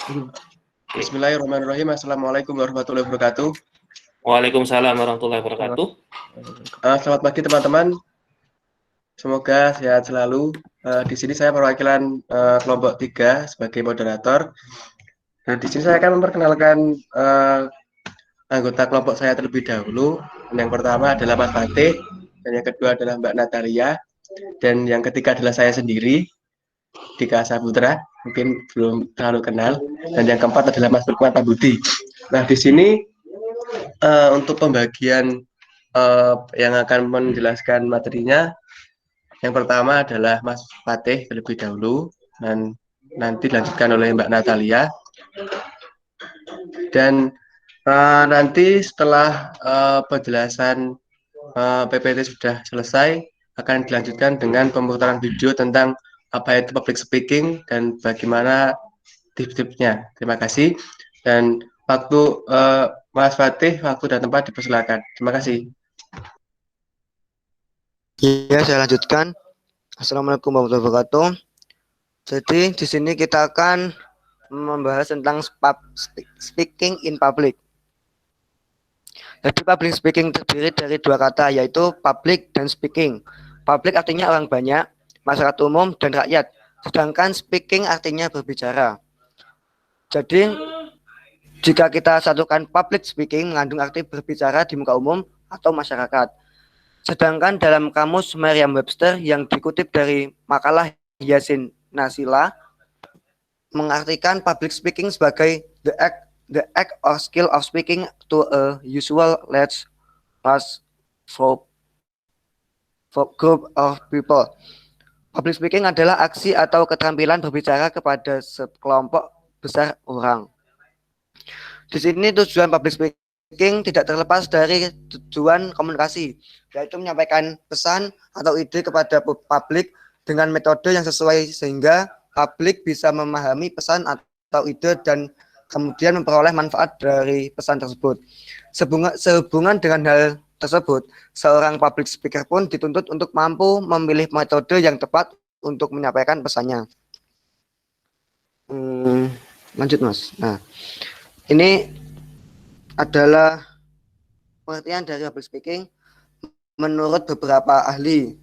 Oke. Bismillahirrahmanirrahim. Assalamualaikum warahmatullahi wabarakatuh. Waalaikumsalam warahmatullahi wabarakatuh. Selamat pagi teman-teman. Semoga sehat selalu. Di sini saya perwakilan kelompok 3 sebagai moderator. Dan di sini saya akan memperkenalkan anggota kelompok saya terlebih dahulu. Yang pertama adalah Mas Fatih, dan yang kedua adalah Mbak Natalia, dan yang ketiga adalah saya sendiri, Dika Saputra, mungkin belum terlalu kenal, dan yang keempat adalah Mas Lukman Budi. Nah, di sini untuk pembagian yang akan menjelaskan materinya, yang pertama adalah Mas Fatih terlebih dahulu, dan nanti dilanjutkan oleh Mbak Natalia. Dan nanti setelah penjelasan PPT sudah selesai, akan dilanjutkan dengan pemutaran video tentang apa itu public speaking dan bagaimana tips-tipsnya. Terima kasih. Dan waktu Mas Fatih, waktu dan tempat dipersilakan. Terima kasih. Ya, saya lanjutkan. Assalamualaikum warahmatullahi wabarakatuh. Jadi di sini kita akan membahas tentang speaking in public. Jadi public speaking terdiri dari dua kata, yaitu public dan speaking. Public artinya orang banyak, masyarakat umum, dan rakyat. Sedangkan speaking artinya berbicara. Jadi jika kita satukan public speaking mengandung arti berbicara di muka umum atau masyarakat. Sedangkan dalam kamus Merriam-Webster yang dikutip dari makalah Yasin Nasila mengartikan public speaking sebagai the act or skill of speaking to a usual large group of people. Public speaking adalah aksi atau keterampilan berbicara kepada sekelompok besar orang. Di sini tujuan public speaking tidak terlepas dari tujuan komunikasi, yaitu menyampaikan pesan atau ide kepada publik dengan metode yang sesuai sehingga publik bisa memahami pesan atau ide dan kemudian memperoleh manfaat dari pesan tersebut. Sehubungan dengan hal tersebut, seorang public speaker pun dituntut untuk mampu memilih metode yang tepat untuk menyampaikan pesannya. Lanjut, Mas. Nah, ini adalah pengertian dari public speaking menurut beberapa ahli.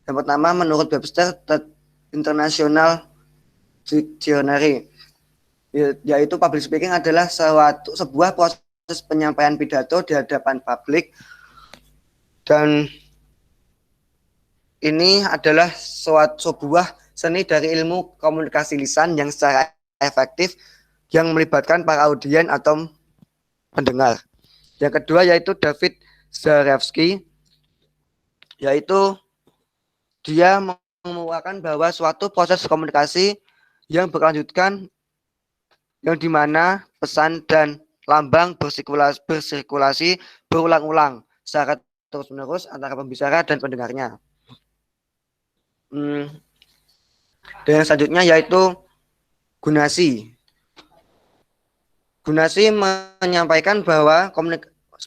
Yang pertama, menurut Webster International Dictionary, yaitu public speaking adalah sebuah proses penyampaian pidato di hadapan publik, dan ini adalah sebuah seni dari ilmu komunikasi lisan yang secara efektif yang melibatkan para audien atau pendengar. Yang kedua yaitu David Zarevsky, yaitu dia mengemukakan bahwa suatu proses komunikasi yang berkelanjutan yang dimana pesan dan lambang bersirkulasi berulang-ulang secara terus-menerus antara pembicara dan pendengarnya. Dan yang selanjutnya yaitu Gunasi. Gunasi menyampaikan bahwa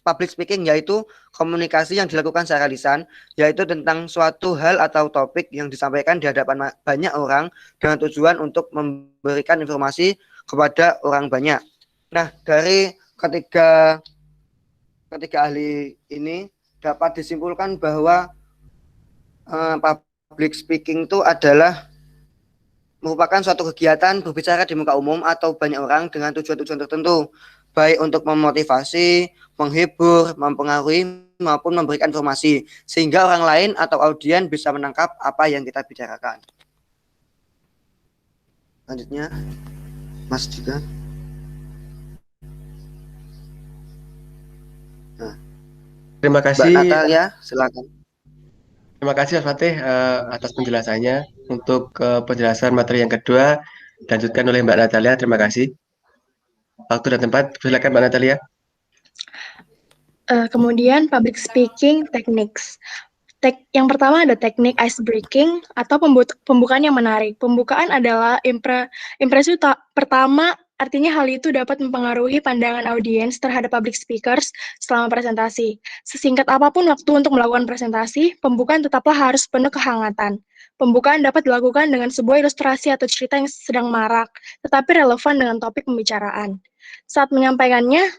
public speaking yaitu komunikasi yang dilakukan secara lisan, yaitu tentang suatu hal atau topik yang disampaikan di hadapan banyak orang dengan tujuan untuk memberikan informasi kepada orang banyak. Nah, dari ketiga ahli ini dapat disimpulkan bahwa public speaking itu adalah merupakan suatu kegiatan berbicara di muka umum atau banyak orang dengan tujuan-tujuan tertentu, baik untuk memotivasi, menghibur, mempengaruhi, maupun memberikan informasi, sehingga orang lain atau audien bisa menangkap apa yang kita bicarakan. Lanjutnya, Mas juga. Nah, Terima kasih. Mbak Natalia, silakan. Terima kasih Mas Fatih atas penjelasannya. Untuk penjelasan materi yang kedua dilanjutkan oleh Mbak Natalia. Terima kasih. Waktu dan tempat, silakan Mbak Natalia. Kemudian public speaking techniques. Yang pertama ada teknik ice breaking atau pembukaan yang menarik. Pembukaan adalah impresi pertama, artinya hal itu dapat mempengaruhi pandangan audiens terhadap public speakers selama presentasi. Sesingkat apapun waktu untuk melakukan presentasi, pembukaan tetaplah harus penuh kehangatan. Pembukaan dapat dilakukan dengan sebuah ilustrasi atau cerita yang sedang marak, tetapi relevan dengan topik pembicaraan. Saat menyampaikannya,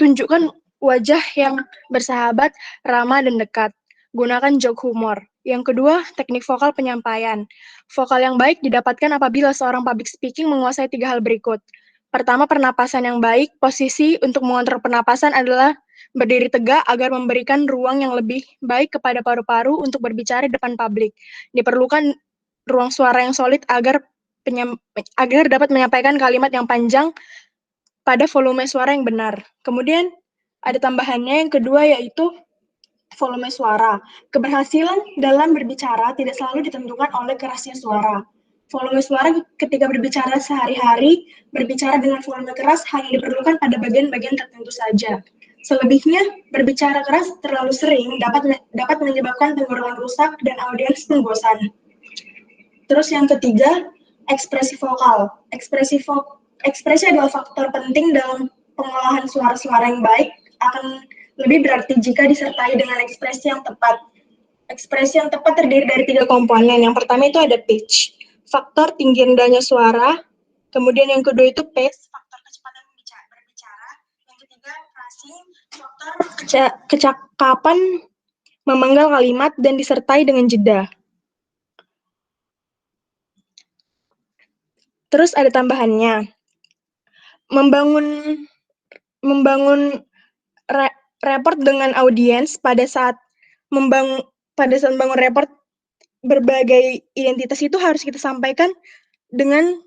tunjukkan wajah yang bersahabat, ramah, dan dekat. Gunakan joke humor. Yang kedua, teknik vokal penyampaian. Vokal yang baik didapatkan apabila seorang public speaking menguasai 3 hal berikut. Pertama, pernapasan yang baik. Posisi untuk mengontrol pernapasan adalah berdiri tegak agar memberikan ruang yang lebih baik kepada paru-paru untuk berbicara di depan publik. Diperlukan ruang suara yang solid agar dapat menyampaikan kalimat yang panjang pada volume suara yang benar. Kemudian ada tambahannya yang kedua, yaitu volume suara. Keberhasilan dalam berbicara tidak selalu ditentukan oleh kerasnya suara. Volume suara ketika berbicara sehari-hari, berbicara dengan volume keras hanya diperlukan pada bagian-bagian tertentu saja. Selebihnya, berbicara keras terlalu sering dapat menyebabkan tenggorokan rusak dan audiens pun bosan. Terus yang ketiga, ekspresi vokal. Ekspresi adalah faktor penting dalam pengolahan suara-suara yang baik, akan lebih berarti jika disertai dengan ekspresi yang tepat. Ekspresi yang tepat terdiri dari 3 komponen. Yang pertama itu ada pitch, faktor tinggi rendahnya suara. Kemudian yang kedua itu pace, faktor kecepatan berbicara. Yang ketiga phrasing, faktor kecakapan memenggal kalimat dan disertai dengan jeda. Terus ada tambahannya, membangun report dengan audiens pada saat membangun report berbagai identitas itu harus kita sampaikan dengan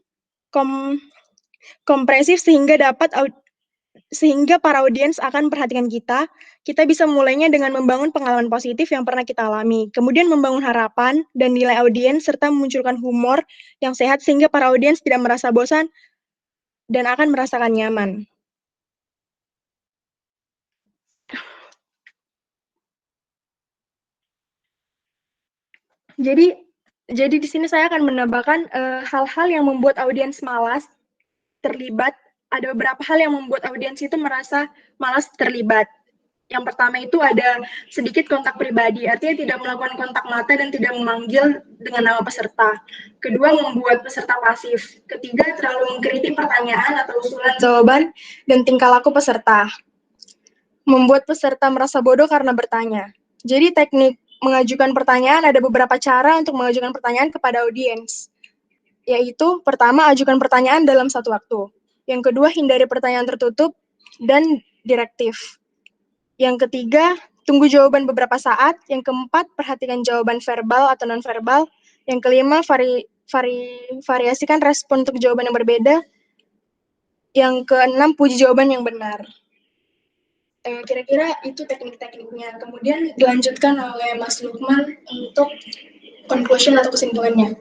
kompresif sehingga para audiens akan perhatikan kita. Kita bisa mulainya dengan membangun pengalaman positif yang pernah kita alami, kemudian membangun harapan dan nilai audiens serta memunculkan humor yang sehat sehingga para audiens tidak merasa bosan dan akan merasakan nyaman. Jadi di sini saya akan menambahkan hal-hal yang membuat audiens malas terlibat. Ada beberapa hal yang membuat audiens itu merasa malas terlibat. Yang pertama itu ada sedikit kontak pribadi, artinya tidak melakukan kontak mata dan tidak memanggil dengan nama peserta. Kedua, membuat peserta pasif. Ketiga, terlalu mengkritik pertanyaan atau usulan jawaban dan tingkah laku peserta. Membuat peserta merasa bodoh karena bertanya. Jadi teknik mengajukan pertanyaan, ada beberapa cara untuk mengajukan pertanyaan kepada audiens. Yaitu, pertama, ajukan pertanyaan dalam satu waktu. Yang kedua, hindari pertanyaan tertutup dan direktif. Yang ketiga, tunggu jawaban beberapa saat. Yang keempat, perhatikan jawaban verbal atau non-verbal. Yang kelima, variasikan respon untuk jawaban yang berbeda. Yang keenam, puji jawaban yang benar. Kira-kira itu teknik-tekniknya. Kemudian dilanjutkan oleh Mas Lukman untuk conclusion atau kesimpulannya.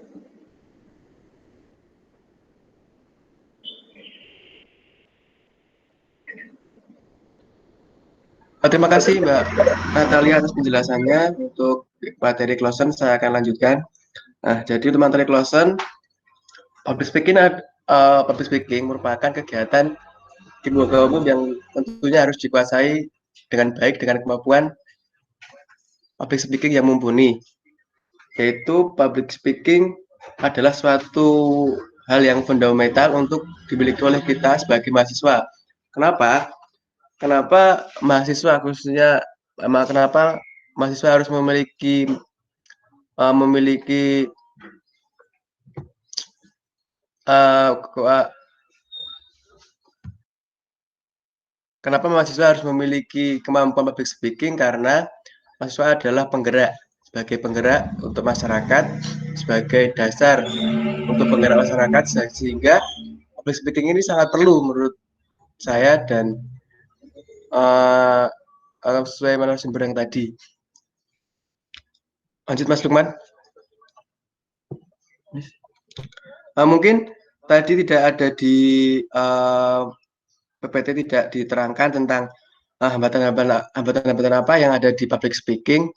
Terima kasih Mbak Natalia atas penjelasannya. Untuk materi closen saya akan lanjutkan. Nah, jadi untuk materi closen, public speaking merupakan kegiatan di muka umum yang tentunya harus dikuasai dengan baik dengan kemampuan public speaking yang mumpuni. Yaitu public speaking adalah suatu hal yang fundamental untuk dimiliki oleh kita sebagai mahasiswa. Kenapa? Kenapa mahasiswa khususnya, kenapa mahasiswa harus memiliki kenapa mahasiswa harus memiliki kemampuan public speaking? Karena mahasiswa adalah penggerak, sebagai penggerak untuk masyarakat, sebagai dasar untuk penggerak masyarakat, sehingga public speaking ini sangat perlu menurut saya dan sesuai narasumber yang tadi. Lanjut Mas Lukman. Mungkin tadi tidak ada di PPT, tidak diterangkan tentang hambatan-hambatan apa yang ada di public speaking.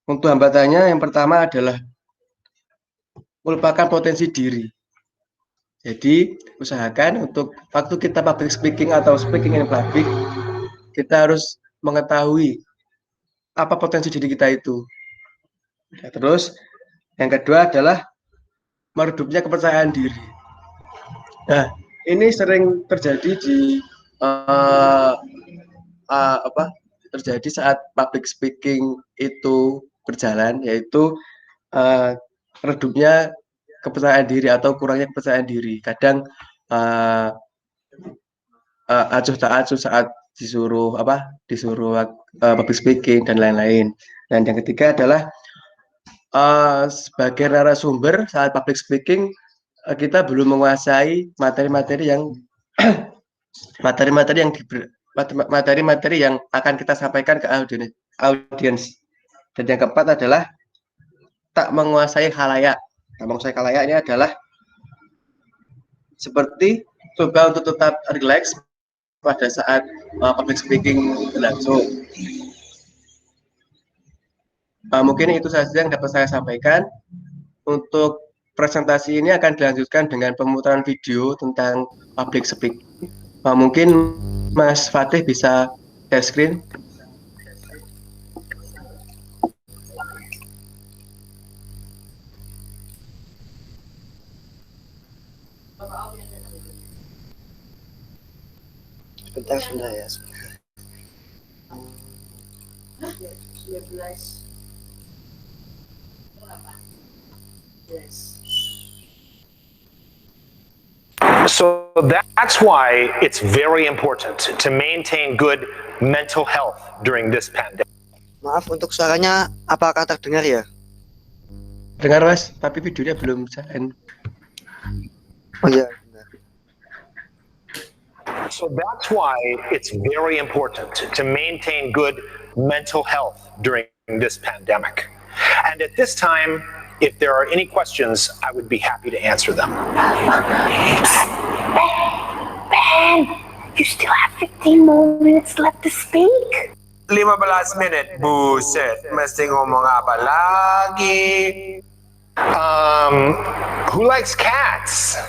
Untuk hambatannya yang pertama adalah melupakan potensi diri. Jadi usahakan untuk waktu kita public speaking atau speaking in public, kita harus mengetahui apa potensi diri kita itu. Ya, terus Yang kedua adalah meredupnya kepercayaan diri. Nah, ini sering terjadi di uh, apa terjadi saat public speaking itu berjalan, yaitu uh, redupnya kepercayaan diri atau kurangnya kepercayaan diri. Kadang uh, acuh tak acuh saat disuruh public speaking dan lain-lain. Dan yang ketiga adalah sebagai narasumber saat public speaking kita belum menguasai materi-materi yang materi-materi yang materi-materi yang akan kita sampaikan ke audiens. Dan yang keempat adalah tak menguasai khalayak. Tak menguasai khalayak ini adalah seperti coba untuk tetap relax pada saat public speaking berlangsung. Mungkin itu saja yang dapat saya sampaikan. Untuk presentasi ini akan dilanjutkan dengan pemutaran video tentang public speaking. Mungkin Mas Fatih bisa share screen. Sebentar ya. So that's why it's very important to maintain good mental health during this pandemic. Maaf untuk suaranya apakah terdengar ya? Dengar Mas, tapi videonya belum jalan. Oh iya. So that's why it's very important to maintain good mental health during this pandemic. And at this time, if there are any questions, I would be happy to answer them. Ben, you still have 15 more minutes left to speak. 15 menit, buset. Mesti ngomong apa lagi? Who likes cats?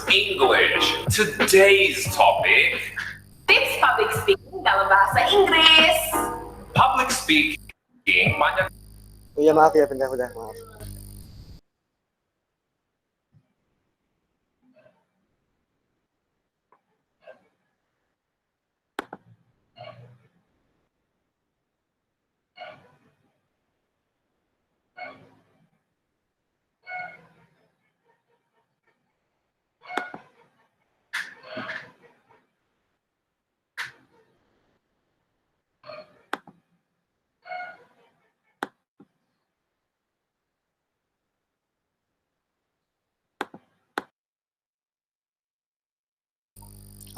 English. Today's topic, Tips public speaking dalam bahasa Inggris. public speaking. Banyak Oh iya maaf ya, bentar maaf.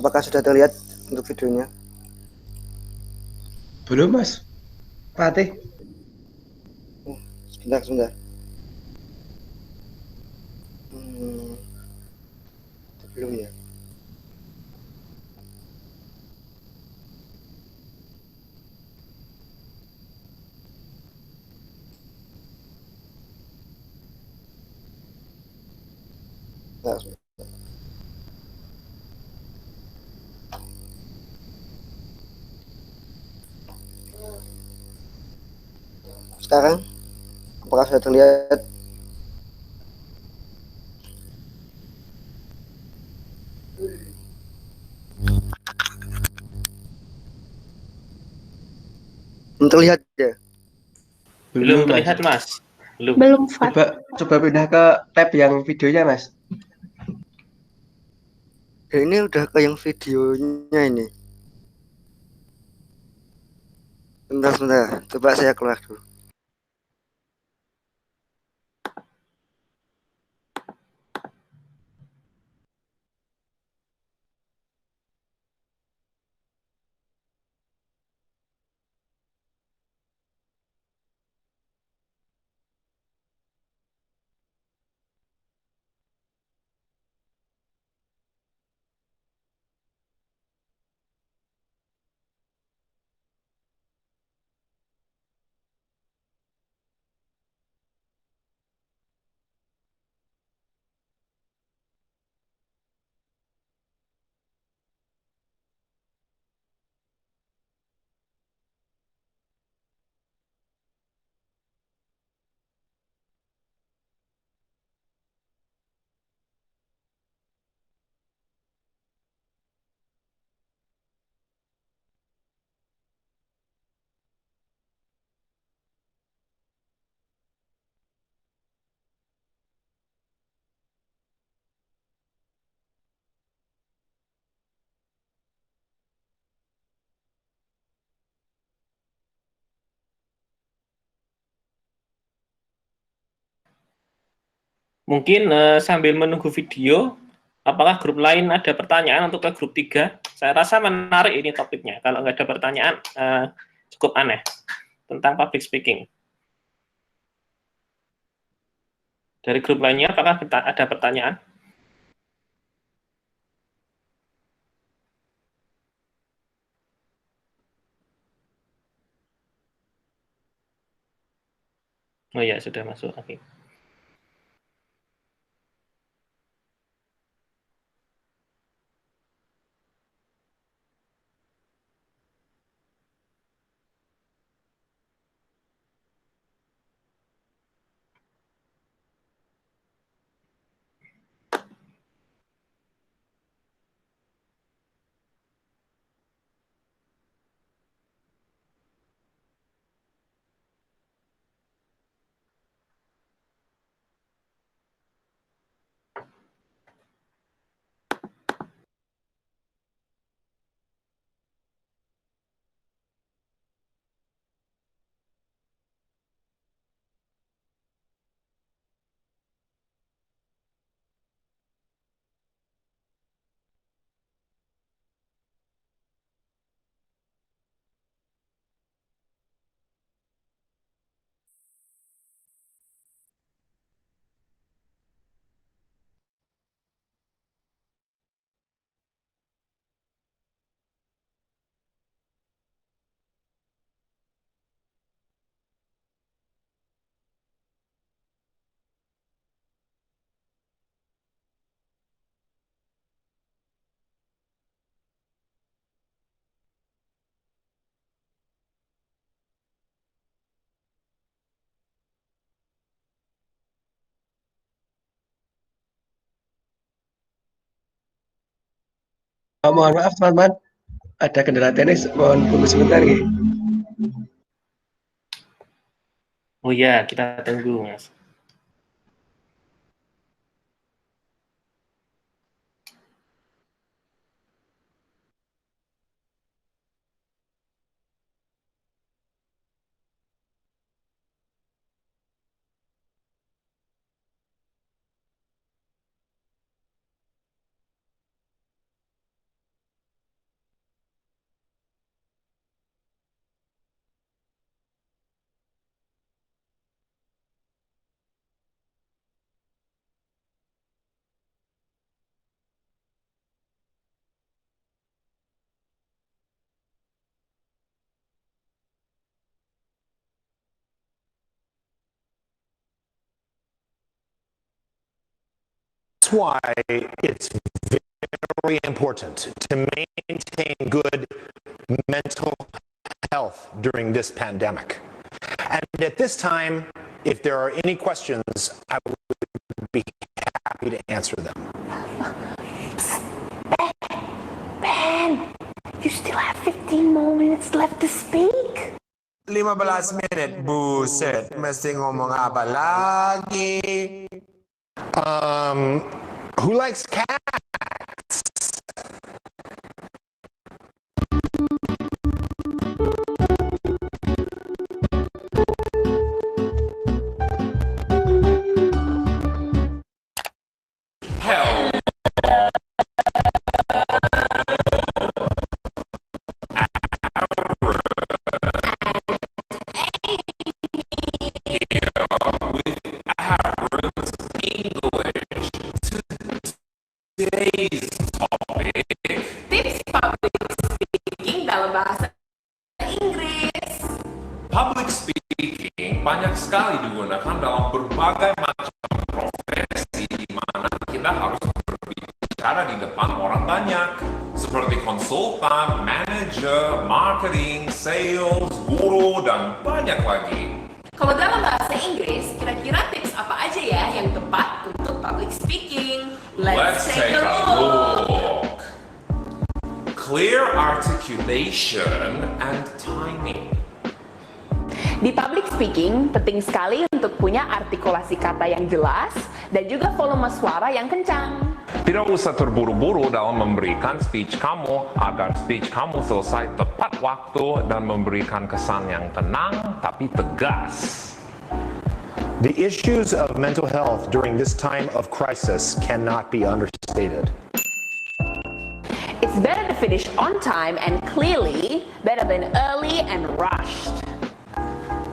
Apakah sudah terlihat untuk videonya? Belum Mas Fatih. Sebentar. Belum ya. Nah, sekarang apakah sudah terlihat? Terlihat ya? Belum terlihat, Mas. Belum, Fat. Coba pindah ke tab yang videonya Mas. Ini udah ke yang videonya ini. Sebentar. Coba saya keluar dulu. Mungkin sambil menunggu video, apakah grup lain ada pertanyaan untuk ke grup 3? Saya rasa menarik ini topiknya. Kalau nggak ada pertanyaan, cukup aneh tentang public speaking. Dari grup lainnya, apakah ada pertanyaan? Oh ya, sudah masuk. Oke. Mohon maaf teman-teman, ada kendala teknis, mohon tunggu sebentar nih. Oh ya, kita tunggu, Mas. That's why it's very important to maintain good mental health during this pandemic. And at this time, if there are any questions, I would be happy to answer them. Ben, you still have 15 more minutes left to speak. 15 menit, buset. Mesti ngomong apa lagi? Who likes cats? Hell. Today's topic. Tips public speaking dalam bahasa Inggris. Public speaking banyak sekali digunakan dalam berbagai macam profesi di mana kita harus berbicara di depan orang banyak, seperti konsultan, manager, marketing, sales, guru, dan banyak lagi. Kalau dalam bahasa Inggris, kira-kira tips apa aja ya yang tepat untuk public speaking? Let's take a look. Clear articulation and timing. Di public speaking, penting sekali untuk punya artikulasi kata yang jelas dan juga volume suara yang kencang. Tidak usah terburu-buru dalam memberikan speech kamu agar speech kamu selesai tepat waktu dan memberikan kesan yang tenang tapi tegas. The issues of mental health during this time of crisis cannot be understated. It's better to finish on time and clearly, better than early and rushed.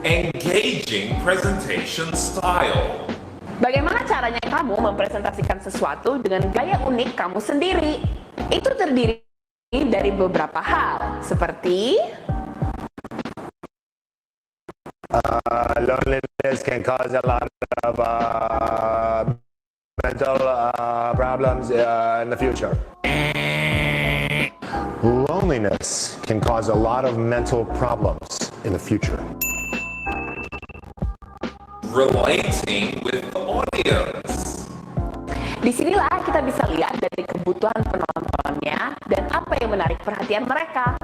Engaging presentation style. Bagaimana caranya kamu mempresentasikan sesuatu dengan gaya unik kamu sendiri? Itu terdiri dari beberapa hal, seperti Loneliness can cause a lot of mental problems in the future. Loneliness can cause a lot of mental problems in the future. Relating with the audience. disinilah kita bisa lihat dari kebutuhan penontonnya dan apa yang menarik perhatian mereka.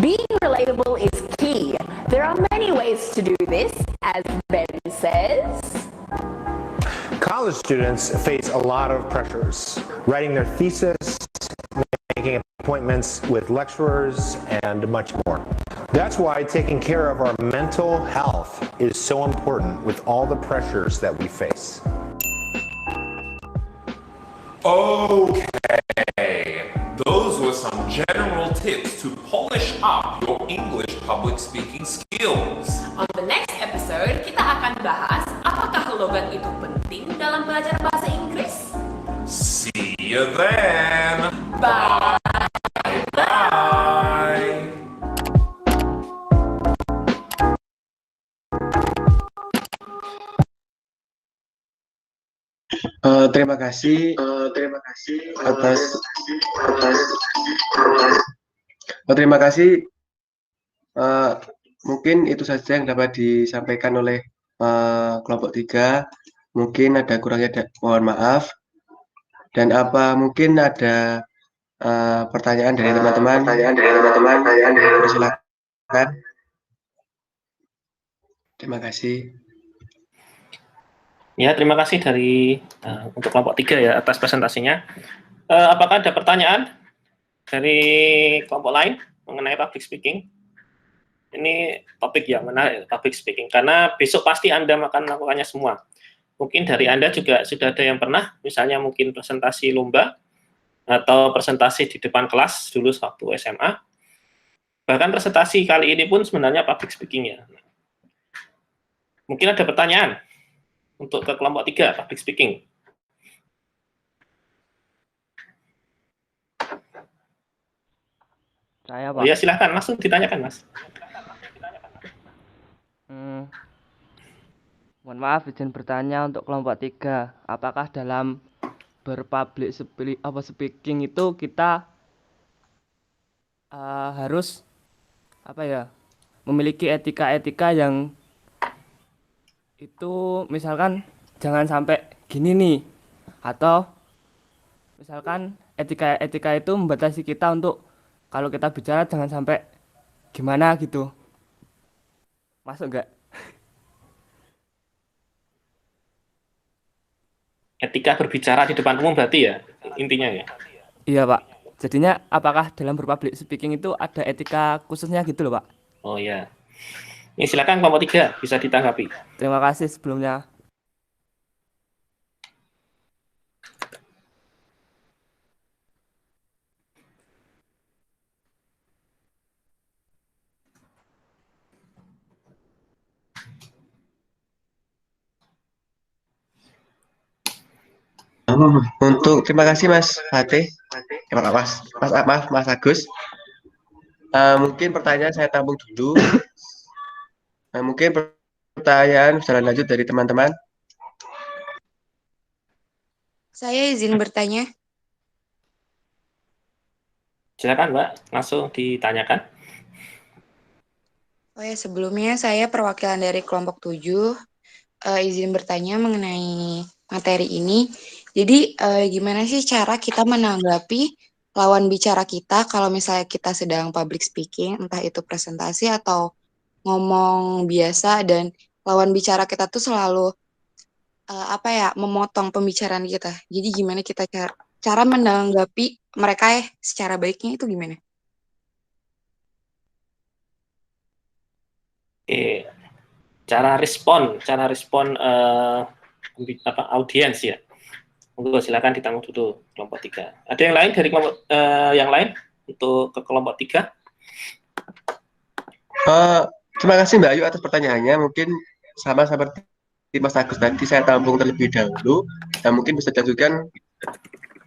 Being relatable is key. There are many ways to do this, as Ben says. College students face a lot of pressures, writing their thesis, making appointments with lecturers, and much more. That's why taking care of our mental health is so important with all the pressures that we face. Okay, those were some general tips to polish up your English public speaking skills. On the next episode, kita akan bahas apakah logat itu penting dalam belajar bahasa Inggris. See you then. Bye. Bye. Terima kasih atas terima kasih. Mungkin itu saja yang dapat disampaikan oleh kelompok 3. Mungkin ada kurangnya, mohon maaf. Dan mungkin ada pertanyaan dari teman-teman? Silakan. Terima kasih. Ya, terima kasih untuk kelompok 3 ya atas presentasinya. Apakah ada pertanyaan dari kelompok lain mengenai public speaking? Ini topik yang menarik, public speaking, karena besok pasti Anda akan melakukannya semua. Mungkin dari Anda juga sudah ada yang pernah, misalnya mungkin presentasi lomba, atau presentasi di depan kelas dulu waktu SMA. Bahkan presentasi kali ini pun sebenarnya public speaking ya. Mungkin ada pertanyaan untuk ke kelompok 3, public speaking. Saya, Pak. Oh ya, silahkan, langsung ditanyakan, Mas. Mohon maaf, izin bertanya untuk kelompok 3. Apakah dalam berpublic speaking itu kita harus memiliki etika-etika yang itu, misalkan jangan sampai gini nih, atau misalkan etika itu membatasi kita untuk kalau kita bicara jangan sampai gimana gitu, masuk nggak? Etika berbicara di depan umum berarti ya, intinya ya? Iya, Pak. Jadinya apakah dalam berpublic speaking itu ada etika khususnya gitu loh, Pak? Oh ya. Ini silakan kelompok 3 bisa ditanggapi. Terima kasih sebelumnya. Terima kasih Mas Fatih. Mas Agus. Mungkin pertanyaan saya tampung dulu. Mungkin pertanyaan bisa lanjut dari teman-teman. Saya izin bertanya. Silakan Mbak, langsung ditanyakan. Oh ya, sebelumnya saya perwakilan dari kelompok 7. Izin bertanya mengenai materi ini. Jadi gimana sih cara kita menanggapi lawan bicara kita kalau misalnya kita sedang public speaking, entah itu presentasi atau ngomong biasa, dan lawan bicara kita tuh selalu memotong pembicaraan kita. Jadi gimana kita cara menanggapi mereka secara baiknya itu gimana? cara respon audiens ya. Monggo silakan ditanggung dulu kelompok 3. Ada yang lain dari kelompok yang lain untuk ke kelompok 3? Terima kasih Mbak Ayu atas pertanyaannya. Mungkin sama seperti Mas Agus tadi, saya tampung terlebih dahulu. Dan mungkin bisa diajukan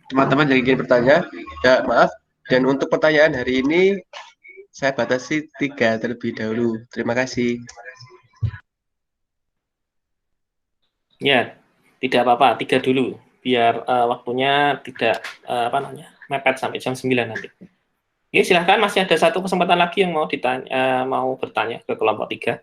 teman-teman yang ingin bertanya. Ya, maaf. Dan untuk pertanyaan hari ini, saya batasi 3 terlebih dahulu. Terima kasih. Ya, tidak apa-apa, 3 dulu. Biar waktunya tidak mepet sampai jam 9 nanti. Oke, silahkan, masih ada satu kesempatan lagi yang mau bertanya ke kelompok 3.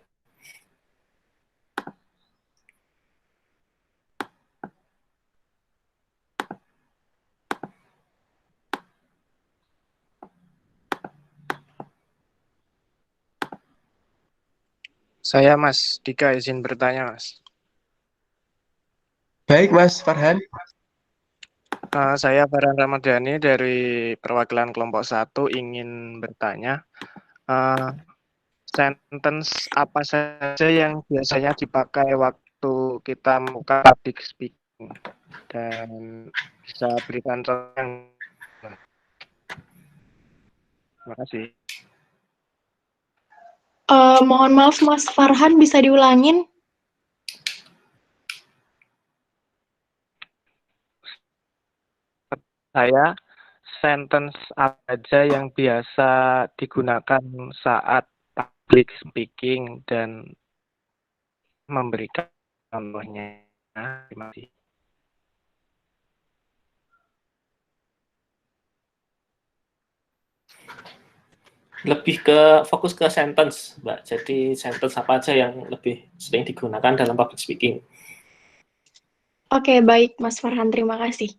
Saya Mas Dika izin bertanya Mas. Baik Mas Farhan. Saya Farhan Ramadhani dari perwakilan kelompok 1 ingin bertanya, sentence apa saja yang biasanya dipakai waktu kita membuka public speaking, dan bisa berikan contoh yang... Terima kasih. Mohon maaf Mas Farhan, bisa diulangin? Saya sentence apa aja yang biasa digunakan saat public speaking dan memberikan contohnya. Terima kasih. Lebih ke fokus ke sentence, Mbak. Jadi sentence apa aja yang lebih sering digunakan dalam public speaking. Oke, baik Mas Farhan, terima kasih.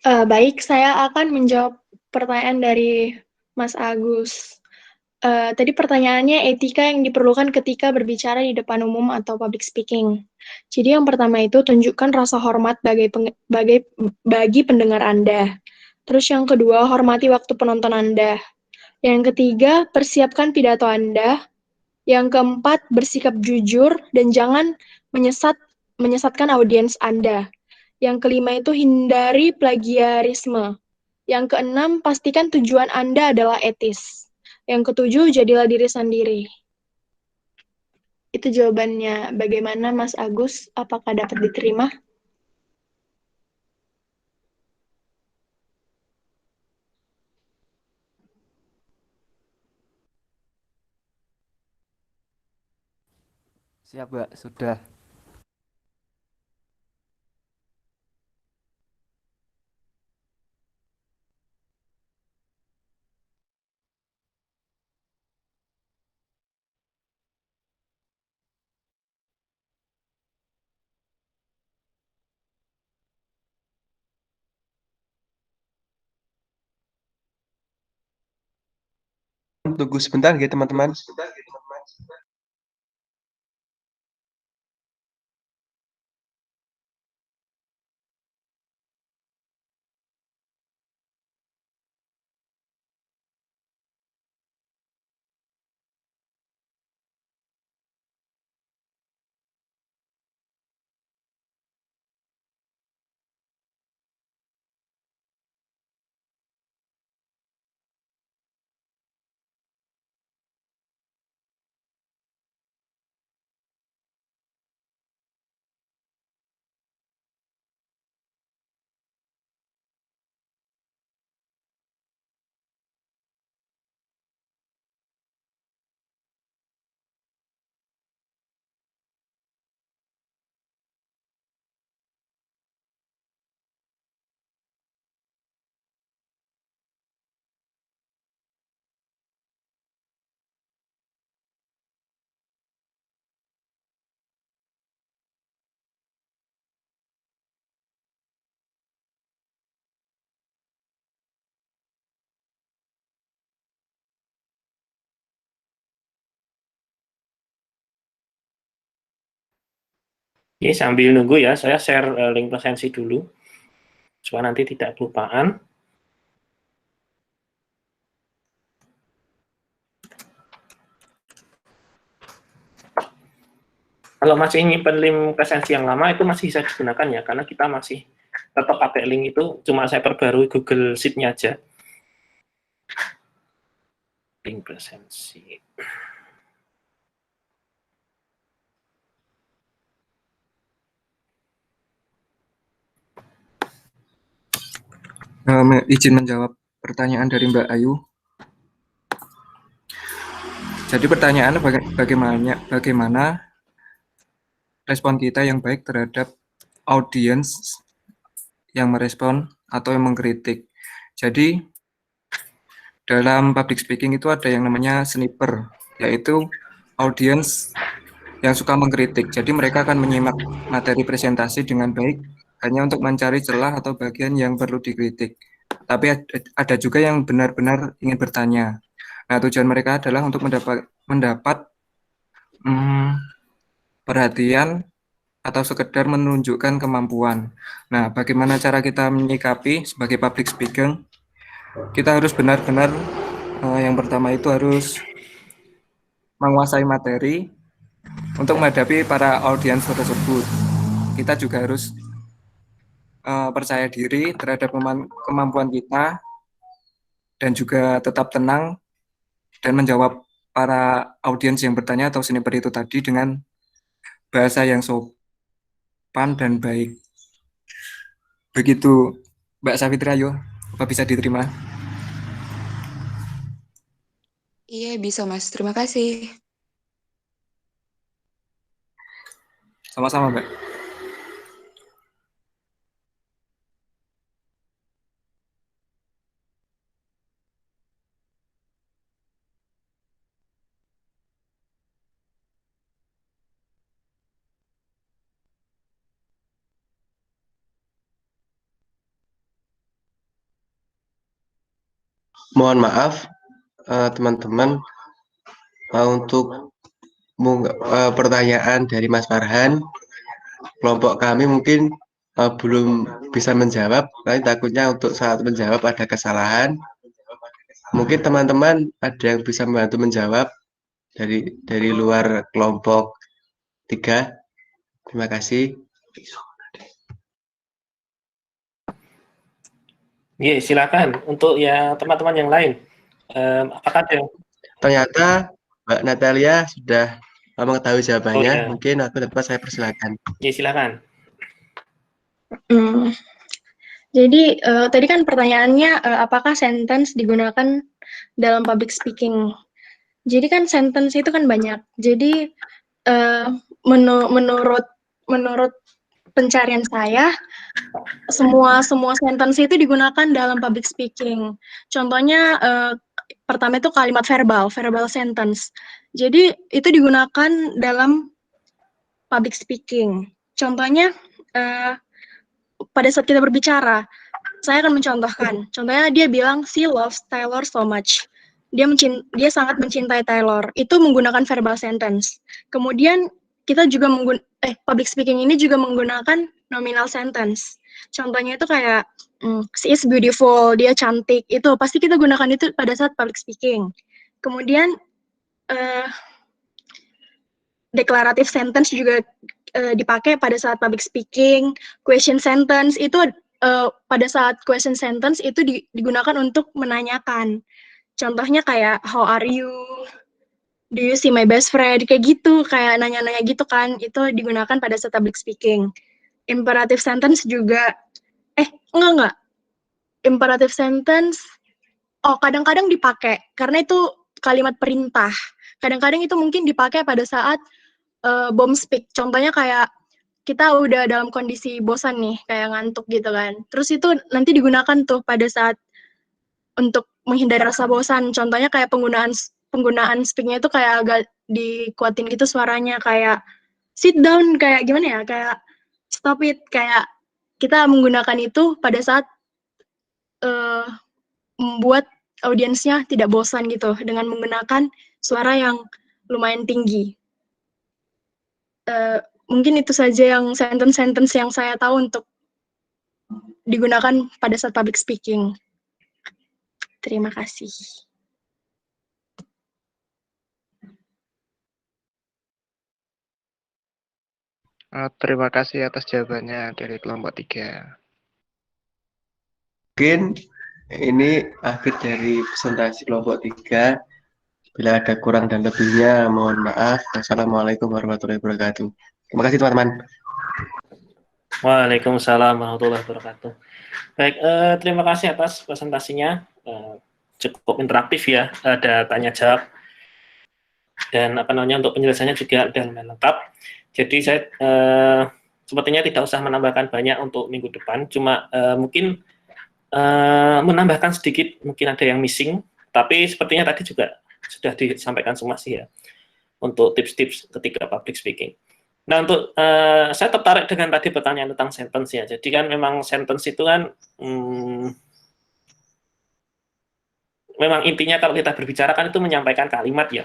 Baik, saya akan menjawab pertanyaan dari Mas Agus. Tadi pertanyaannya etika yang diperlukan ketika berbicara di depan umum atau public speaking. Jadi yang pertama itu tunjukkan rasa hormat bagi pendengar Anda. Terus yang kedua, hormati waktu penonton Anda. Yang ketiga, persiapkan pidato Anda. Yang keempat, bersikap jujur dan jangan menyesatkan audiens Anda. Yang kelima itu hindari plagiarisme. Yang keenam, pastikan tujuan Anda adalah etis. Yang ketujuh, jadilah diri sendiri. Itu jawabannya. Bagaimana Mas Agus? Apakah dapat diterima? Siap, Mbak. Sudah. Tunggu sebentar ya teman-teman. Oke, sambil nunggu ya, saya share link presensi dulu, supaya nanti tidak kelupaan. Kalau masih nyimpen link presensi yang lama itu masih bisa digunakan ya, karena kita masih tetap pakai link itu, cuma saya perbarui Google Sheet-nya aja. Link presensi. Izin menjawab pertanyaan dari Mbak Ayu. Jadi pertanyaannya bagaimana respon kita yang baik terhadap audiens yang merespon atau yang mengkritik. Jadi dalam public speaking itu ada yang namanya sniper, yaitu audiens yang suka mengkritik. Jadi mereka akan menyimak materi presentasi dengan baik hanya untuk mencari celah atau bagian yang perlu dikritik. Tapi ada juga yang benar-benar ingin bertanya. Nah, tujuan mereka adalah untuk mendapat perhatian atau sekedar menunjukkan kemampuan. Nah, bagaimana cara kita menyikapi sebagai public speaker? Kita harus benar-benar yang pertama itu harus menguasai materi untuk menghadapi para audiens tersebut. Kita juga harus percaya diri terhadap kemampuan kita dan juga tetap tenang dan menjawab para audiens yang bertanya atau sniper itu tadi dengan bahasa yang sopan dan baik. Begitu Mbak Safitra, apa bisa diterima? Iya, bisa Mas. Terima kasih. Sama-sama, Mbak. Mohon maaf, teman-teman, untuk pertanyaan dari Mas Farhan, kelompok kami mungkin belum bisa menjawab, karena takutnya untuk saat menjawab ada kesalahan. Mungkin teman-teman ada yang bisa membantu menjawab dari luar kelompok 3. Terima kasih. Iya, silakan untuk ya teman-teman yang lain. Apakah ada yang... Ternyata Mbak Natalia sudah mengetahui jawabannya. Oh, ya. Mungkin aku dapat saya persilakan. Iya, silakan. Jadi tadi kan pertanyaannya apakah sentence digunakan dalam public speaking? Jadi kan sentence itu kan banyak. Jadi menurut pencarian saya, semua sentence itu digunakan dalam public speaking. Contohnya pertama itu kalimat verbal sentence. Jadi itu digunakan dalam public speaking. Contohnya pada saat kita berbicara, saya akan mencontohkan. Contohnya dia bilang she loves Taylor so much. Dia sangat mencintai Taylor. Itu menggunakan verbal sentence. Kemudian kita juga public speaking ini juga menggunakan nominal sentence. Contohnya itu kayak she is beautiful, dia cantik. Itu pasti kita gunakan itu pada saat public speaking. Kemudian declarative sentence juga dipakai pada saat public speaking. Question sentence itu pada saat question sentence itu digunakan untuk menanyakan. Contohnya kayak how are you? Do you see my best friend? Kayak gitu, kayak nanya-nanya gitu kan. Itu digunakan pada saat public speaking. Imperative sentence juga enggak. Imperative sentence kadang-kadang dipakai karena itu kalimat perintah. Kadang-kadang itu mungkin dipakai pada saat bomb speak. Contohnya kayak kita udah dalam kondisi bosan nih, kayak ngantuk gitu kan. Terus itu nanti digunakan tuh pada saat untuk menghindari rasa bosan. Contohnya kayak penggunaan speak-nya itu kayak agak dikuatin gitu suaranya, kayak sit down, kayak gimana ya, kayak stop it, kayak kita menggunakan itu pada saat membuat audiensnya tidak bosan gitu, dengan menggunakan suara yang lumayan tinggi. Mungkin itu saja yang sentence-sentence yang saya tahu untuk digunakan pada saat public speaking. Terima kasih. Terima kasih atas jawabannya dari kelompok 3. Mungkin ini akhir dari presentasi kelompok 3. Bila ada kurang dan lebihnya, mohon maaf. Wassalamualaikum warahmatullahi wabarakatuh. Terima kasih teman-teman. Waalaikumsalam warahmatullahi wabarakatuh. Baik, terima kasih atas presentasinya. Cukup interaktif ya, ada tanya jawab dan untuk penjelasannya juga sudah lumayan lengkap. Jadi saya sepertinya tidak usah menambahkan banyak untuk minggu depan, cuma mungkin menambahkan sedikit, mungkin ada yang missing, tapi sepertinya tadi juga sudah disampaikan semua sih ya, untuk tips-tips ketika public speaking. Nah, untuk saya tertarik dengan tadi pertanyaan tentang sentence ya. Jadi kan memang sentence itu kan memang intinya kalau kita berbicara kan itu menyampaikan kalimat ya,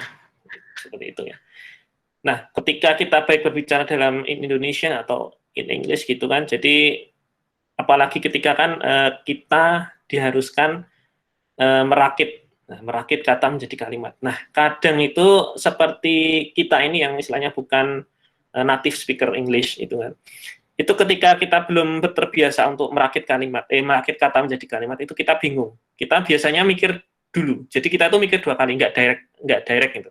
seperti itu ya. Nah, ketika kita baik berbicara dalam Indonesian atau in English gitu kan, jadi apalagi ketika kan kita diharuskan merakit kata menjadi kalimat. Nah, kadang itu seperti kita ini yang istilahnya bukan native speaker English itu kan. Itu ketika kita belum terbiasa untuk merakit kata menjadi kalimat, itu kita bingung. Kita biasanya mikir dulu. Jadi kita tuh mikir 2 kali, nggak direct gitu.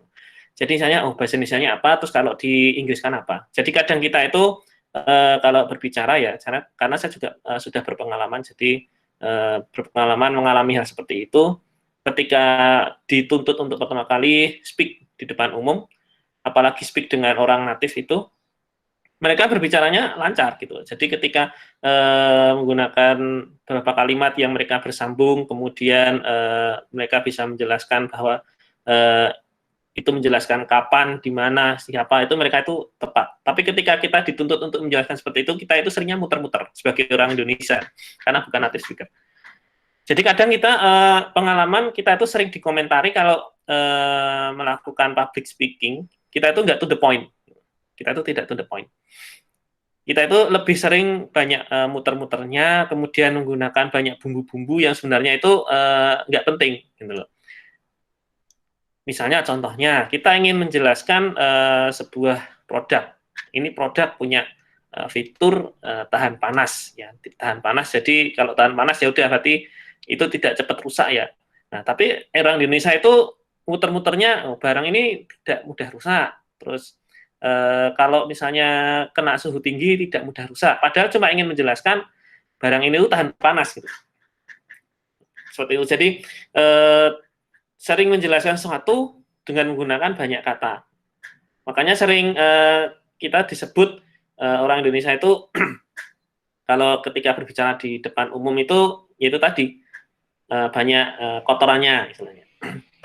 Jadi misalnya, bahasa Indonesianya apa, terus kalau di Inggris kan apa. Jadi kadang kita itu kalau berbicara ya, karena saya juga sudah berpengalaman, jadi berpengalaman mengalami hal seperti itu. Ketika dituntut untuk pertama kali speak di depan umum, apalagi speak dengan orang natif itu, mereka berbicaranya lancar gitu. Jadi ketika menggunakan beberapa kalimat yang mereka bersambung, kemudian mereka bisa menjelaskan bahwa itu menjelaskan kapan, di mana, siapa, itu mereka itu tepat. Tapi ketika kita dituntut untuk menjelaskan seperti itu, kita itu seringnya muter-muter sebagai orang Indonesia, karena bukan native speaker. Jadi kadang kita pengalaman kita itu sering dikomentari kalau melakukan public speaking, kita itu nggak to the point. Kita itu tidak to the point. Kita itu lebih sering banyak muter-muternya, kemudian menggunakan banyak bumbu-bumbu yang sebenarnya itu nggak penting, gitu loh. Misalnya contohnya, kita ingin menjelaskan sebuah produk. Ini produk punya fitur tahan panas, ya, tahan panas. Jadi kalau tahan panas ya udah berarti itu tidak cepat rusak ya. Nah, tapi orang Indonesia itu muter-muternya, barang ini tidak mudah rusak. Terus kalau misalnya kena suhu tinggi tidak mudah rusak. Padahal cuma ingin menjelaskan barang ini itu tahan panas gitu. Seperti itu. Jadi sering menjelaskan sesuatu dengan menggunakan banyak kata. Makanya sering kita disebut orang Indonesia itu kalau ketika berbicara di depan umum itu tadi banyak kotorannya istilahnya.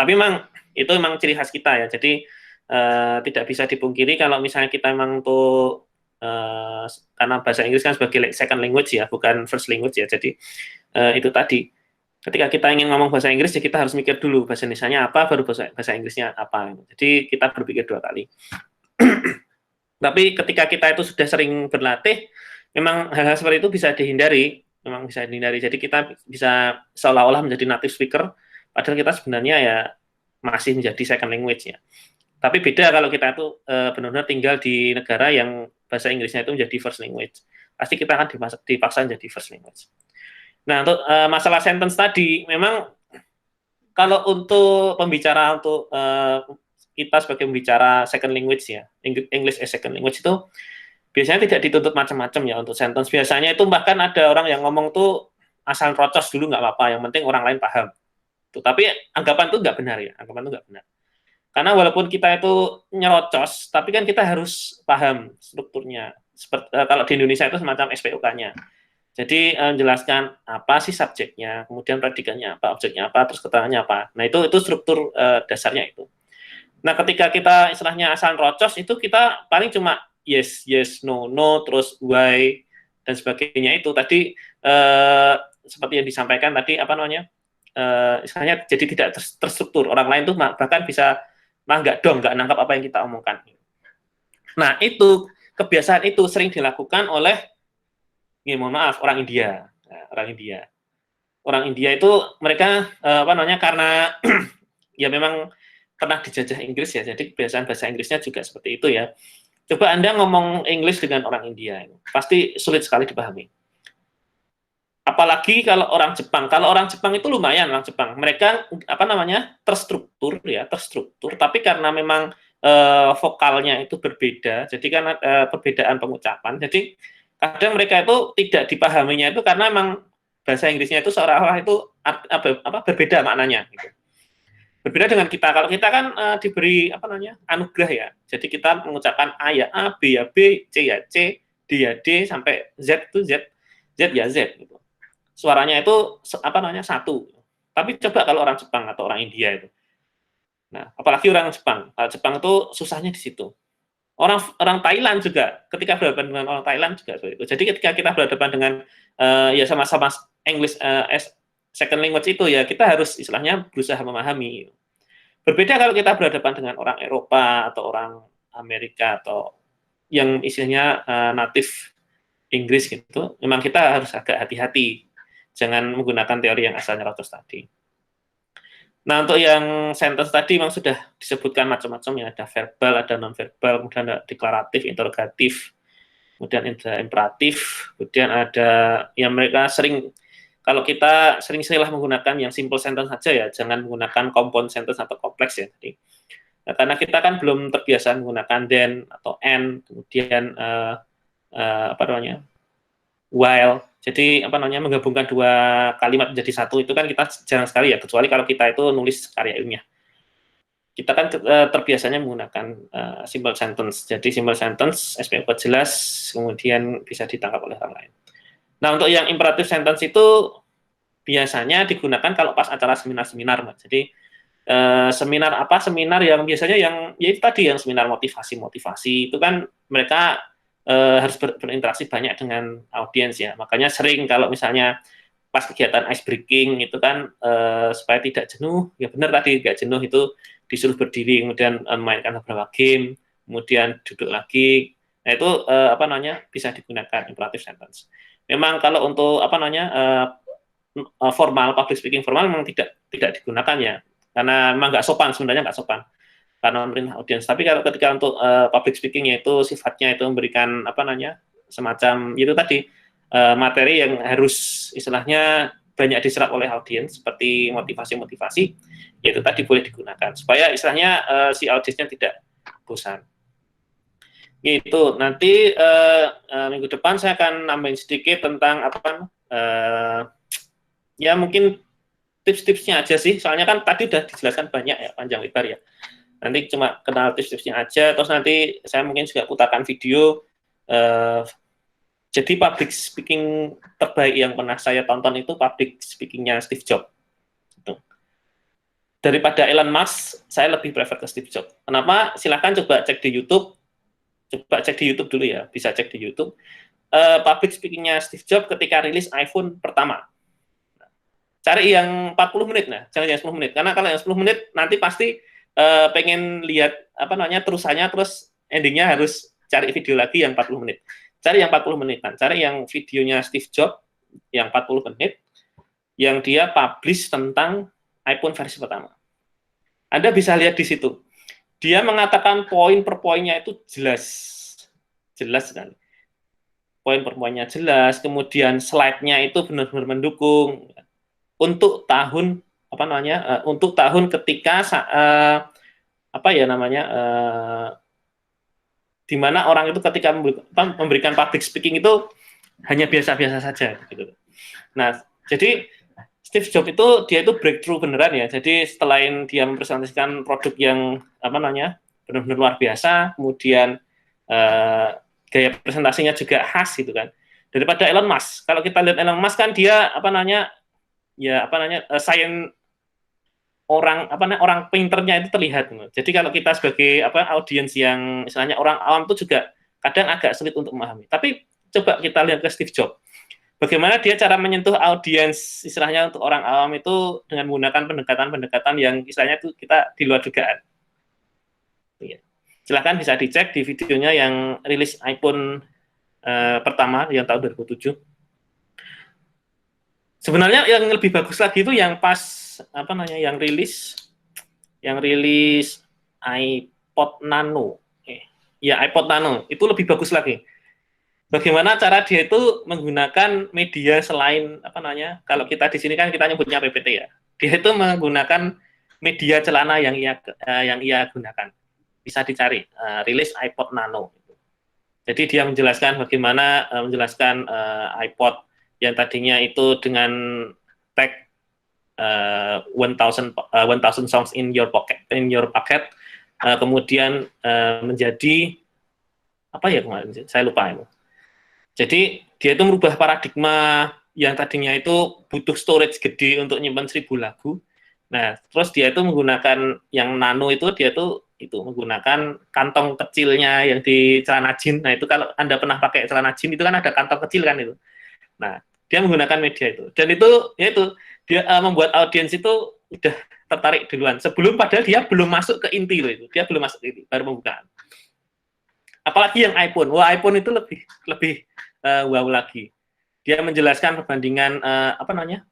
Tapi memang itu memang ciri khas kita ya. Jadi tidak bisa dipungkiri kalau misalnya kita memang tuh karena bahasa Inggris kan sebagai second language ya, bukan first language ya. Jadi itu tadi. Ketika kita ingin ngomong bahasa Inggris, ya kita harus mikir dulu bahasa Indonesianya apa, baru bahasa Inggrisnya apa. Jadi kita berpikir 2 kali. Tapi ketika kita itu sudah sering berlatih, memang hal-hal seperti itu bisa dihindari. Memang bisa dihindari. Jadi kita bisa seolah-olah menjadi native speaker, padahal kita sebenarnya ya masih menjadi second language ya. Tapi beda kalau kita itu benar-benar tinggal di negara yang bahasa Inggrisnya itu menjadi first language. Pasti kita akan dipaksa menjadi first language. Nah, untuk masalah sentence tadi, memang kalau untuk pembicara untuk kita sebagai pembicara second language ya, English as second language itu biasanya tidak dituntut macam-macam ya untuk sentence. Biasanya itu bahkan ada orang yang ngomong tuh asal rocos dulu nggak apa-apa, yang penting orang lain paham. Tuh, tapi anggapan itu nggak benar ya, anggapan itu nggak benar. Karena walaupun kita itu nyerocos, tapi kan kita harus paham strukturnya. Seperti kalau di Indonesia itu semacam SPOK-nya. Jadi menjelaskan apa sih subjeknya, kemudian predikatnya apa, objeknya apa, terus keterangannya apa. Nah, itu struktur dasarnya itu. Nah, ketika kita istilahnya asal rocos, itu kita paling cuma yes, yes, no, no, terus why, dan sebagainya itu. Tadi seperti yang disampaikan tadi, istilahnya jadi tidak terstruktur. Orang lain tuh bahkan bisa nggak nangkap apa yang kita omongkan. Nah, itu kebiasaan itu sering dilakukan oleh, ya mohon maaf, orang India. Nah, orang India itu mereka karena ya memang pernah dijajah Inggris ya, jadi kebiasaan bahasa Inggrisnya juga seperti itu ya. Coba Anda ngomong Inggris dengan orang India, pasti sulit sekali dipahami. Apalagi kalau orang Jepang. Kalau orang Jepang itu lumayan, orang Jepang. Mereka terstruktur, tapi karena memang vokalnya itu berbeda, jadi kan perbedaan pengucapan. Jadi kadang mereka itu tidak dipahaminya itu karena memang bahasa Inggrisnya itu seolah-olah itu berbeda maknanya. Gitu. Berbeda dengan kita. Kalau kita kan diberi anugerah ya. Jadi kita mengucapkan A ya A, B ya B, C ya C, D ya D, sampai Z itu Z ya Z. Gitu. Suaranya itu satu. Tapi coba kalau orang Jepang atau orang India itu. Nah, apalagi orang Jepang. Jepang itu susahnya di situ. Orang Thailand juga, ketika berhadapan dengan orang Thailand juga seperti itu. Jadi ketika kita berhadapan dengan ya sama-sama English as second language itu ya, kita harus istilahnya berusaha memahami. Berbeda kalau kita berhadapan dengan orang Eropa atau orang Amerika atau yang istilahnya native Inggris gitu, memang kita harus agak hati-hati. Jangan menggunakan teori yang asalnya Rogers tadi. Nah, untuk yang sentence tadi memang sudah disebutkan macam-macam ya, ada verbal, ada non-verbal, kemudian ada deklaratif, interrogatif, kemudian ada imperatif, kemudian ada yang mereka kalau kita sering-seringlah menggunakan yang simple sentence saja ya, jangan menggunakan compound sentence atau kompleks ya. Jadi, karena kita kan belum terbiasa menggunakan then atau and, kemudian while. Jadi menggabungkan dua kalimat menjadi satu itu kan kita jarang sekali ya, kecuali kalau kita itu nulis karya ilmiah. Kita kan terbiasanya menggunakan simple sentence. Jadi simple sentence SPO jelas, kemudian bisa ditangkap oleh orang lain. Nah, untuk yang imperative sentence itu biasanya digunakan kalau pas acara seminar-seminar, Mbak. Jadi seminar yang biasanya yang ya itu tadi yang seminar motivasi itu kan mereka harus berinteraksi banyak dengan audiens ya. Makanya sering kalau misalnya pas kegiatan ice breaking itu kan supaya tidak jenuh, ya benar tadi tidak jenuh itu disuruh berdiri, kemudian memainkan beberapa game, kemudian duduk lagi. Nah itu bisa digunakan imperative sentence. Memang kalau untuk formal, public speaking formal memang tidak digunakan ya, karena memang nggak sopan, sebenarnya nggak sopan karena memerintah audiens. Tapi kalau ketika untuk public speaking yaitu sifatnya itu memberikan semacam itu tadi materi yang harus istilahnya banyak diserap oleh audiens seperti motivasi, yaitu tadi boleh digunakan supaya istilahnya si audiensnya tidak bosan. Gitu. Nanti minggu depan saya akan nambahin sedikit tentang ya mungkin tips-tipsnya aja sih. Soalnya kan tadi udah dijelaskan banyak ya, panjang lebar ya. Nanti cuma kenal tips-tipsnya aja, terus nanti saya mungkin juga putarkan video. Jadi public speaking terbaik yang pernah saya tonton itu public speakingnya Steve Jobs. Gitu. Daripada Elon Musk, saya lebih prefer ke Steve Jobs. Kenapa? Silahkan coba cek di YouTube. Coba cek di YouTube dulu ya, bisa cek di YouTube. Public speakingnya Steve Jobs ketika rilis iPhone pertama. Cari yang 40 menit, jangan yang 10 menit. Karena kalau yang 10 menit nanti pasti pengen lihat terusannya, terus endingnya harus cari video lagi yang 40 menit. Cari yang 40 menitan, cari yang videonya Steve Jobs yang 40 menit yang dia publish tentang iPhone versi pertama. Anda bisa lihat di situ. Dia mengatakan poin per poinnya itu jelas sekali. Poin per poinnya jelas, kemudian slide-nya itu benar-benar mendukung untuk tahun untuk tahun ketika di mana orang itu ketika memberikan public speaking itu hanya biasa-biasa saja gitu. Nah, jadi Steve Jobs dia itu breakthrough beneran ya. Jadi selain dia mempresentasikan produk yang benar-benar luar biasa, kemudian gaya presentasinya juga khas gitu kan. Daripada Elon Musk. Kalau kita lihat Elon Musk kan dia science orang pinternya itu terlihat. Jadi kalau kita sebagai audiens yang istilahnya orang awam itu juga kadang agak sulit untuk memahami. Tapi coba kita lihat ke Steve Jobs. Bagaimana dia cara menyentuh audiens istilahnya untuk orang awam itu dengan menggunakan pendekatan-pendekatan yang istilahnya itu kita di luar dugaan. Silahkan bisa dicek di videonya yang rilis iPhone pertama yang tahun 2007. Sebenarnya yang lebih bagus lagi itu yang pas apa namanya yang rilis iPod Nano. Ya iPod Nano itu lebih bagus lagi. Bagaimana cara dia itu menggunakan media selain apa namanya? Kalau kita di sini kan kita nyebutnya PPT ya. Dia itu menggunakan media celana yang ia gunakan. Bisa dicari rilis iPod Nano. Jadi dia menjelaskan bagaimana menjelaskan iPod yang tadinya itu dengan tag 1000 songs in your pocket kemudian menjadi apa ya kemarin saya lupa itu. Jadi dia itu merubah paradigma yang tadinya itu butuh storage gede untuk nyimpan 1000 lagu. Nah, terus dia itu menggunakan yang nano itu dia itu menggunakan kantong kecilnya yang di celana jeans. Nah, itu kalau Anda pernah pakai celana jeans itu kan ada kantong kecil kan itu. Nah, dia menggunakan media itu. Dan itu yaitu dia membuat audiens itu udah tertarik duluan. Sebelum padahal dia belum masuk ke inti loh itu. Dia belum masuk ke inti, baru pembukaan. Apalagi yang iPhone. Wah, iPhone itu lebih wow lagi. Dia menjelaskan perbandingan apa namanya?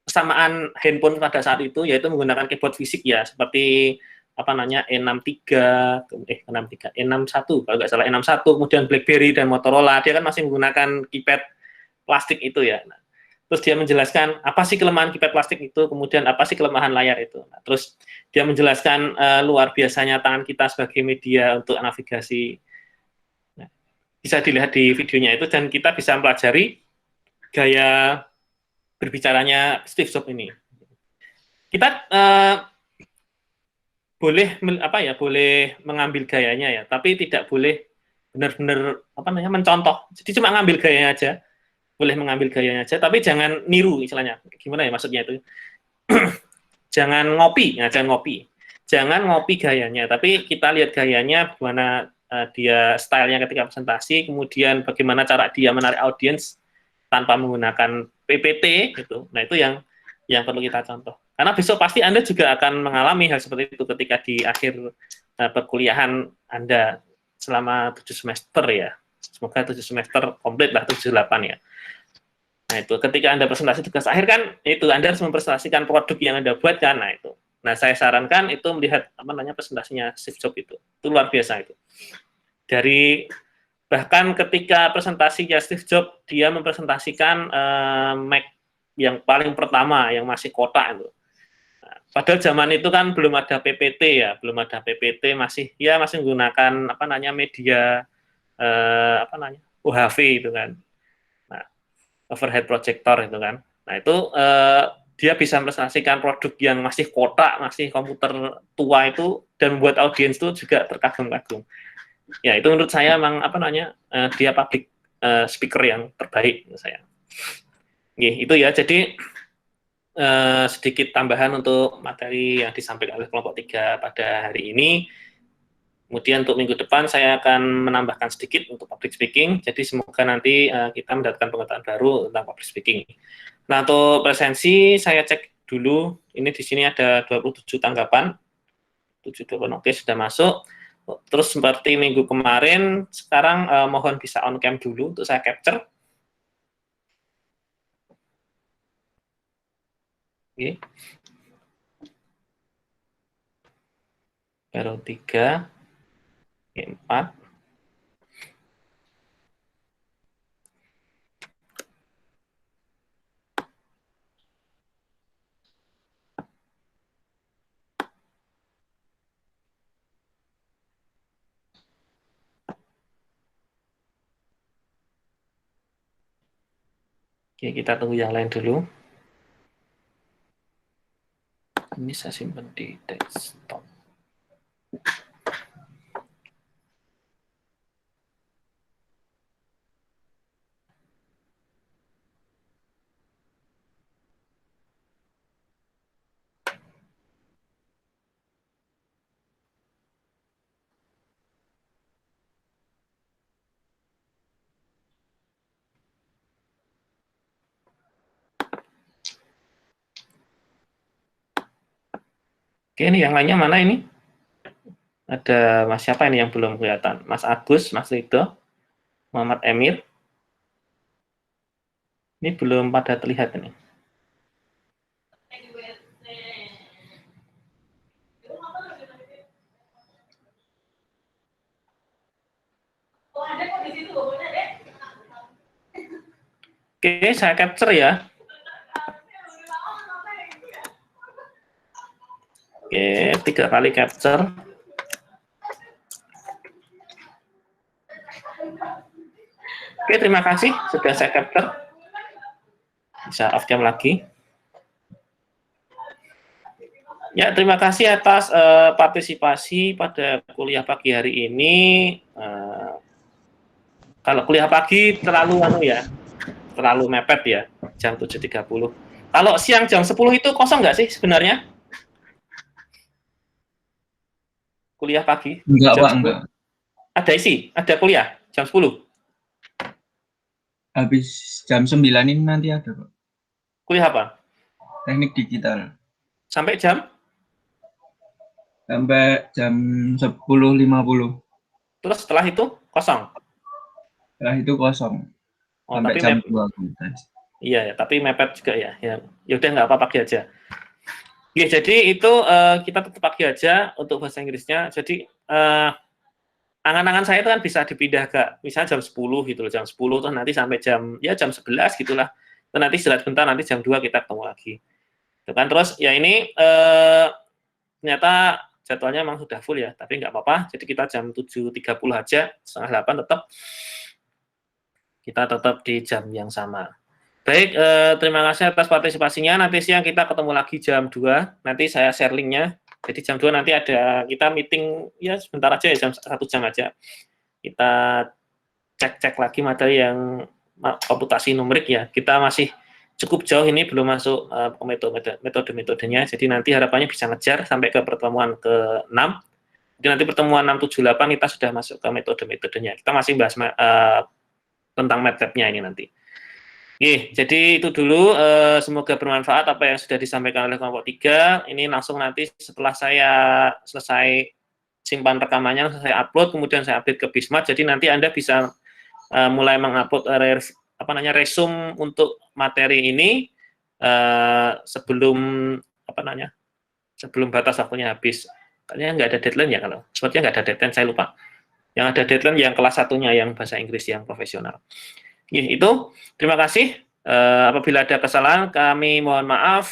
Kesamaan handphone pada saat itu yaitu menggunakan keyboard fisik ya, seperti apa namanya N61 kalau nggak salah N61, kemudian BlackBerry dan Motorola, dia kan masih menggunakan keypad plastik itu ya. Nah, terus dia menjelaskan apa sih kelemahan keypad plastik itu, kemudian apa sih kelemahan layar itu. Nah, terus dia menjelaskan luar biasanya tangan kita sebagai media untuk navigasi. Nah, bisa dilihat di videonya itu dan kita bisa mempelajari gaya berbicaranya Steve Jobs ini. Kita boleh mengambil gayanya ya, tapi tidak boleh benar-benar apa namanya mencontoh. Jadi cuma ngambil gayanya aja. Boleh mengambil gayanya aja, tapi jangan niru istilahnya. Gimana ya maksudnya itu? Jangan ngopi, Jangan ngopi gayanya, tapi kita lihat gayanya bagaimana dia stylenya ketika presentasi, kemudian bagaimana cara dia menarik audiens tanpa menggunakan PPT gitu. Nah, itu yang perlu kita contoh. Karena besok pasti Anda juga akan mengalami hal seperti itu ketika di akhir perkuliahan Anda selama 7 semester ya. Semoga 7 semester komplit lah, 7-8 ya. Nah, itu ketika Anda presentasi tugas akhir kan itu Anda harus mempresentasikan produk yang Anda buat kan. Nah, itu. Nah, saya sarankan itu melihat apa namanya presentasinya Steve Jobs itu. Itu luar biasa itu. Dari bahkan ketika presentasinya Steve Jobs dia mempresentasikan Mac yang paling pertama yang masih kotak itu. Nah, padahal zaman itu kan belum ada PPT ya, masih menggunakan apa namanya media UHV itu kan. Overhead projector itu kan. Nah, itu dia bisa mempresentasikan produk yang masih kotak, masih komputer tua itu dan membuat audiens itu juga terkagum-kagum. Ya, itu menurut saya memang apa namanya dia public speaker yang terbaik menurut saya. Itu ya. Jadi sedikit tambahan untuk materi yang disampaikan oleh kelompok 3 pada hari ini. Kemudian untuk minggu depan saya akan menambahkan sedikit untuk public speaking. Jadi semoga nanti kita mendapatkan pengetahuan baru tentang public speaking. Nah, untuk presensi saya cek dulu. Ini di sini ada 27 tanggapan. 78 oke sudah masuk. Terus seperti minggu kemarin, sekarang mohon bisa on cam dulu untuk saya capture. Oke. Baru 3. 4. Oke, kita tunggu yang lain dulu. Ini saya simpan di desktop. Oke, ini yang lainnya mana ini? Ada Mas siapa ini yang belum kelihatan? Mas Agus, Mas Rido, Muhammad Emir. Ini belum pada terlihat ini. Oke, saya capture ya. Oke, 3 kali capture. Oke, terima kasih sudah saya capture. Bisa off cam lagi. Ya, terima kasih atas partisipasi pada kuliah pagi hari ini. Kalau kuliah pagi terlalu terlalu mepet ya, jam 7.30. Kalau siang jam 10 itu kosong nggak sih sebenarnya? Kuliah pagi? Enggak, jam Pak, 10. enggak. Ada isi? Ada kuliah? Jam 10? Habis jam 9 ini nanti ada, Pak. Kuliah apa? Teknik digital. Sampai jam? Sampai jam 10.50. Terus setelah itu kosong? Setelah itu kosong. Oh, Sampai tapi jam 2. iya ya, tapi mepet juga ya. Ya udah nggak apa-apa, pagi aja. Ya, jadi itu kita tetap pagi aja untuk bahasa Inggrisnya. Jadi angan-angan saya itu kan bisa dipindah ke misalnya jam 10 gitu loh, jam 10 terus nanti sampai jam 11 gitulah. Terus nanti istirahat bentar, nanti jam 2 kita ketemu lagi. Itu kan terus ya ini ternyata jadwalnya memang sudah full ya, tapi nggak apa-apa. Jadi kita jam 7.30 aja, 7:30 kita tetap di jam yang sama. Baik, terima kasih atas partisipasinya. Nanti siang kita ketemu lagi jam 2. Nanti saya share linknya. Jadi jam 2 nanti ada kita meeting ya sebentar aja ya, jam 1 jam aja. Kita cek lagi materi yang komputasi numerik ya. Kita masih cukup jauh ini, belum masuk metode-metodenya. Jadi nanti harapannya bisa ngejar sampai ke pertemuan ke-6. Jadi nanti pertemuan 678 kita sudah masuk ke metode-metodenya. Kita masih bahas tentang MATLAB-nya ini nanti. Oke, jadi itu dulu. Semoga bermanfaat apa yang sudah disampaikan oleh kelompok 3. Ini langsung nanti setelah saya selesai simpan rekamannya, saya upload, kemudian saya update ke Bismart. Jadi nanti Anda bisa mulai mengupload resume untuk materi ini sebelum sebelum batas waktunya habis. Kayaknya nggak ada deadline ya, kalau sepertinya nggak ada deadline, saya lupa. Yang ada deadline yang kelas 1-nya yang bahasa Inggris yang profesional. Itu, terima kasih. Apabila ada kesalahan, kami mohon maaf,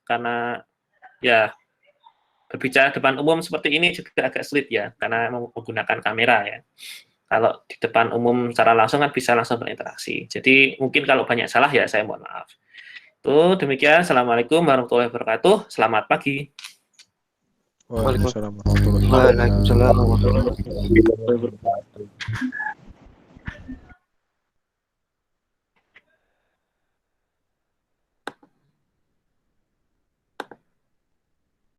karena ya berbicara depan umum seperti ini juga agak sulit ya, karena menggunakan kamera ya. Kalau di depan umum secara langsung kan bisa langsung berinteraksi. Jadi mungkin kalau banyak salah ya saya mohon maaf. Itu demikian. Assalamualaikum warahmatullahi wabarakatuh. Selamat pagi. Waalaikumsalam warahmatullahi wabarakatuh.